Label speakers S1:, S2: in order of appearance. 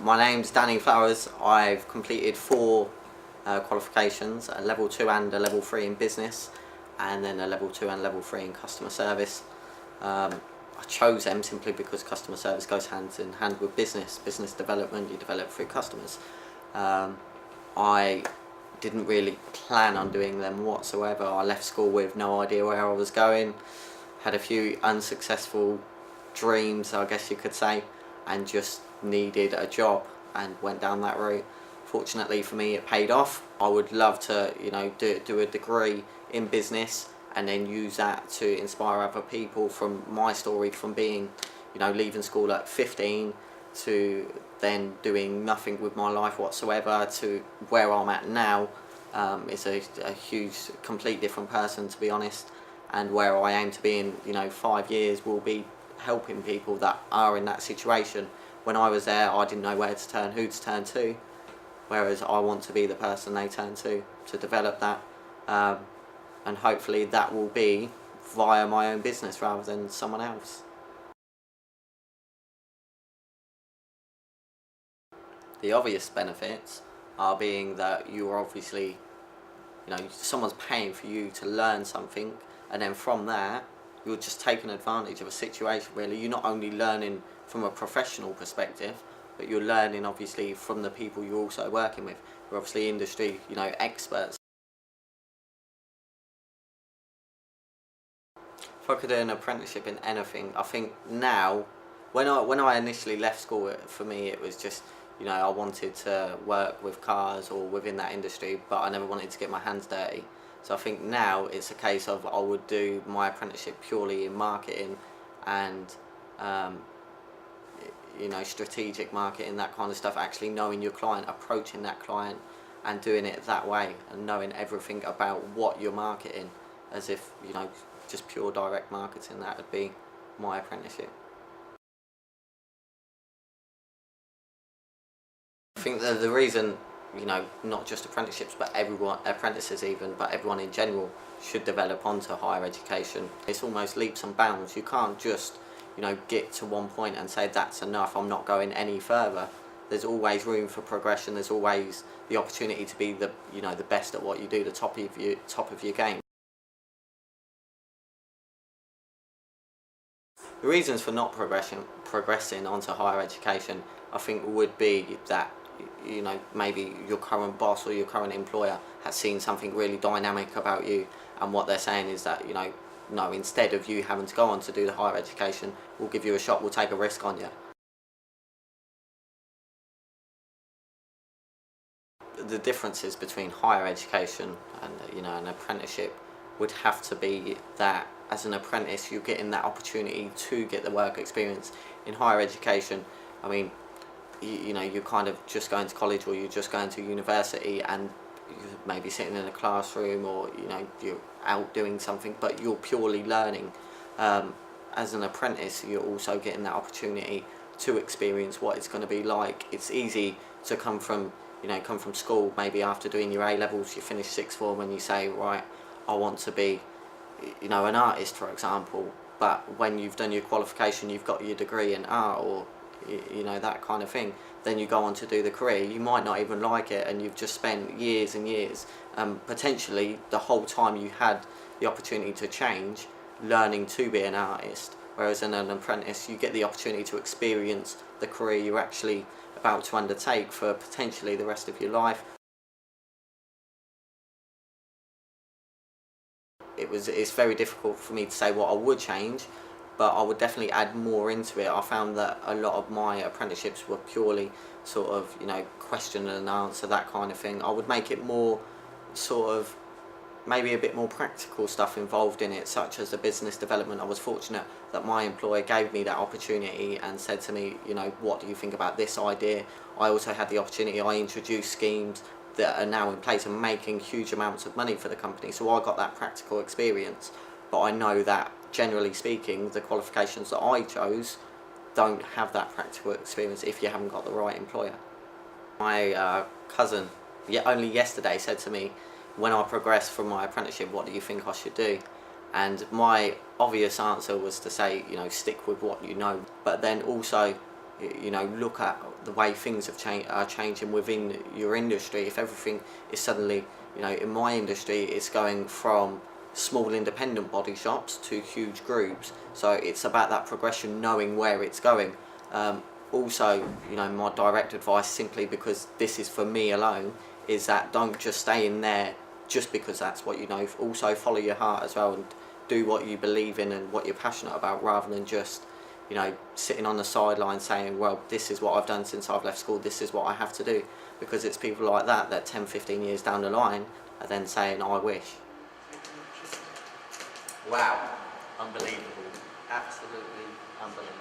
S1: My name's Danny Flowers. I've completed four qualifications, a level 2 and a level 3 in business, and then a level 2 and level 3 in customer service. I chose them simply because customer service goes hand in hand with business development. You develop through customers. I didn't really plan on doing them whatsoever. I left school with no idea where I was going, had a few unsuccessful dreams, I guess you could say, and just needed a job and went down that route. Fortunately for me, it paid off. I would love to, do a degree in business and then use that to inspire other people from my story, from being, leaving school at 15 to then doing nothing with my life whatsoever to where I'm at now. Is a huge, complete different person, to be honest, and where I aim to be in 5 years will be helping people that are in that situation. When I was there, I didn't know where to turn, who to turn to, whereas I want to be the person they turn to develop that, and hopefully that will be via my own business rather than someone else. The obvious benefits are being that you are obviously, someone's paying for you to learn something, and then from there, you're just taking advantage of a situation really. You're not only learning from a professional perspective, but you're learning obviously from the people you're also working with. You're obviously industry, experts. If I could do an apprenticeship in anything, I think now, when I initially left school, for me it was just, I wanted to work with cars or within that industry, but I never wanted to get my hands dirty. So I think now it's a case of I would do my apprenticeship purely in marketing and strategic marketing, that kind of stuff, actually knowing your client, approaching that client and doing it that way, and knowing everything about what you're marketing, as if just pure direct marketing. That would be my apprenticeship. I think that the reason, not just apprenticeships, but apprentices even, but everyone in general should develop onto higher education. It's almost leaps and bounds. You can't just, get to one point and say that's enough, I'm not going any further. There's always room for progression. There's always the opportunity to be the best at what you do, the top of your game. The reasons for not progressing onto higher education, I think, would be that maybe your current boss or your current employer has seen something really dynamic about you, and what they're saying is that no, instead of you having to go on to do the higher education, we'll give you a shot, we'll take a risk on you. The differences between higher education and an apprenticeship would have to be that as an apprentice you're getting that opportunity to get the work experience. In higher education, I mean, you're kind of just going to college or you're just going to university, and you're maybe sitting in a classroom or you're out doing something, but you're purely learning. As an apprentice, you're also getting that opportunity to experience what it's going to be like. It's easy to come from school, maybe after doing your A-levels, you finish sixth form and you say, right, I want to be an artist, for example, but when you've done your qualification, you've got your degree in art or that kind of thing, then you go on to do the career. You might not even like it, and you've just spent years and years, potentially the whole time you had the opportunity to change, learning to be an artist. Whereas in an apprentice, you get the opportunity to experience the career you're actually about to undertake for potentially the rest of your life. It's very difficult for me to say what I would change, but I would definitely add more into it. I found that a lot of my apprenticeships were purely sort of, question and answer, that kind of thing. I would make it more sort of, maybe a bit more practical stuff involved in it, such as the business development. I was fortunate that my employer gave me that opportunity and said to me, what do you think about this idea? I also had the opportunity, I introduced schemes that are now in place and making huge amounts of money for the company. So I got that practical experience, but I know that generally speaking, the qualifications that I chose don't have that practical experience if you haven't got the right employer. My cousin, only yesterday, said to me, when I progress from my apprenticeship, what do you think I should do? And my obvious answer was to say, stick with what you know. But then also, you know, look at the way things are changing within your industry. If everything is suddenly, you know, in my industry, it's going from small independent body shops to huge groups. So it's about that progression, knowing where it's going. Also, you know, my direct advice, simply because this is for me alone, is that don't just stay in there just because that's what you know. Also follow your heart as well, and do what you believe in and what you're passionate about, rather than just, you know, sitting on the sideline saying, well, this is what I've done since I've left school, this is what I have to do. Because it's people like that 10, 15 years down the line are then saying, I wish. Wow, unbelievable, absolutely unbelievable.